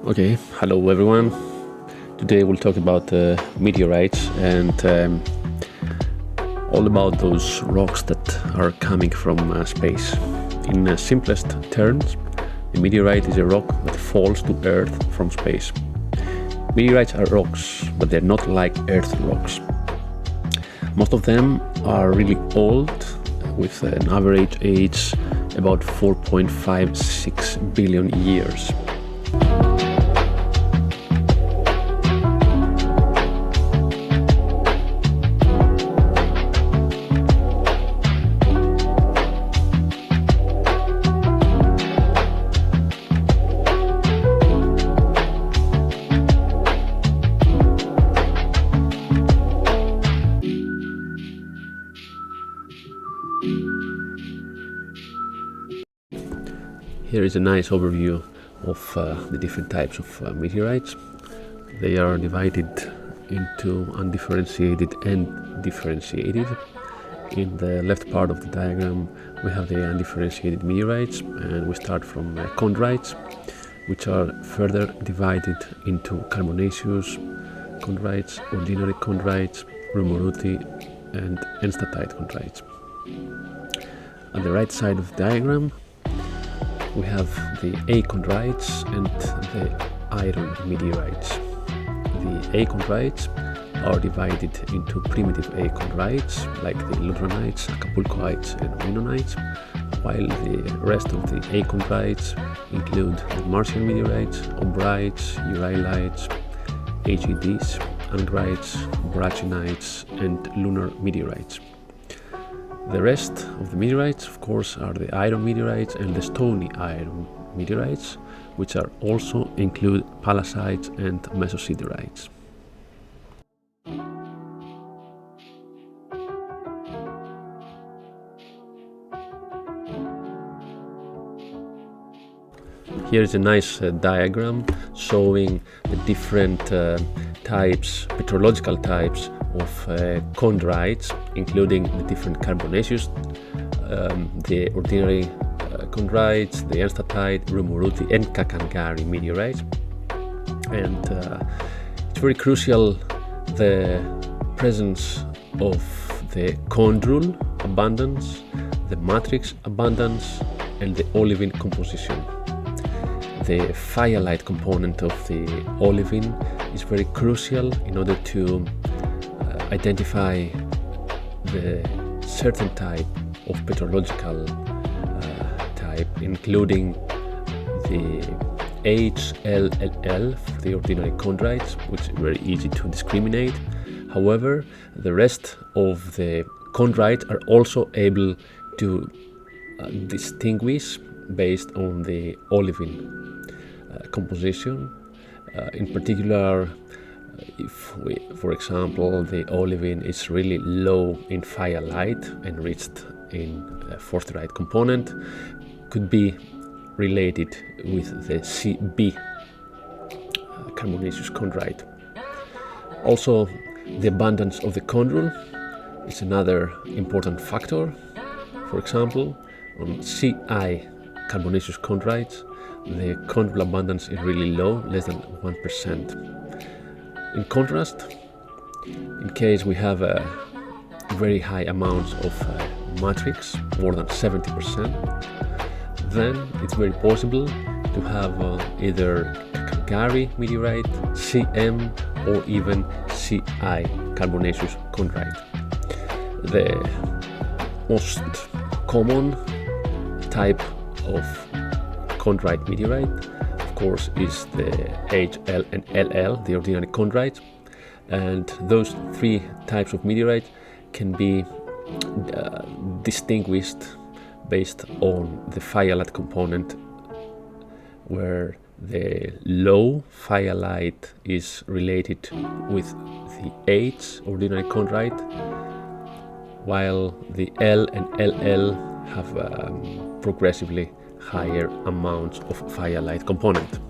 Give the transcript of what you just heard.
Okay, hello everyone. Today we'll talk about meteorites and all about those rocks that are coming from space. In simplest terms, a meteorite is a rock that falls to Earth from space. Meteorites are rocks, but they're not like Earth rocks. Most of them are really old, with an average age about 4.56 billion years. Here is a nice overview of the different types of meteorites. They are divided into undifferentiated and differentiated. In the left part of the diagram we have the undifferentiated meteorites, and we start from chondrites, which are further divided into carbonaceous chondrites, ordinary chondrites, rumuruti and enstatite chondrites. On the right side of the diagram we have the achondrites and the iron meteorites. The achondrites are divided into primitive achondrites like the lutheranites, acapulcoites and winonites, while the rest of the achondrites include the Martian meteorites, obrites, uralites, HEDs, anhydrites, brachinites and lunar meteorites. The rest of the meteorites, of course, are the iron meteorites and the stony iron meteorites, which are also include pallasites and mesosiderite. Here is a nice diagram showing the different types, petrological types of chondrites, including the different carbonaceous, the ordinary chondrites, the enstatite, rumuruti and kakangari meteorites. And it's very crucial the presence of the chondrule abundance, the matrix abundance and the olivine composition. The phyalite component of the olivine is very crucial in order to identify the certain type of petrological type, including the HLLL for the ordinary chondrites, which is very easy to discriminate. However, the rest of the chondrites are also able to distinguish based on the olivine composition. In particular, if we, for example, the olivine is really low in phyalite and rich in forsterite component, could be related with the CB carbonaceous chondrite. Also, the abundance of the chondrule is another important factor. For example, on CI carbonaceous chondrites, the chondrule abundance is really low, less than 1%. In contrast, in case we have very high amounts of matrix, more than 70%, then it's very possible to have either Kakangari meteorite, CM or even CI carbonaceous chondrite. The most common type of chondrite meteorite, of course, is the HL and LL, the ordinary chondrite, and those three types of meteorite can be distinguished based on the phyalite component, where the low phyalite is related with the H ordinary chondrite, while the L and LL have progressively higher amounts of phyalite component.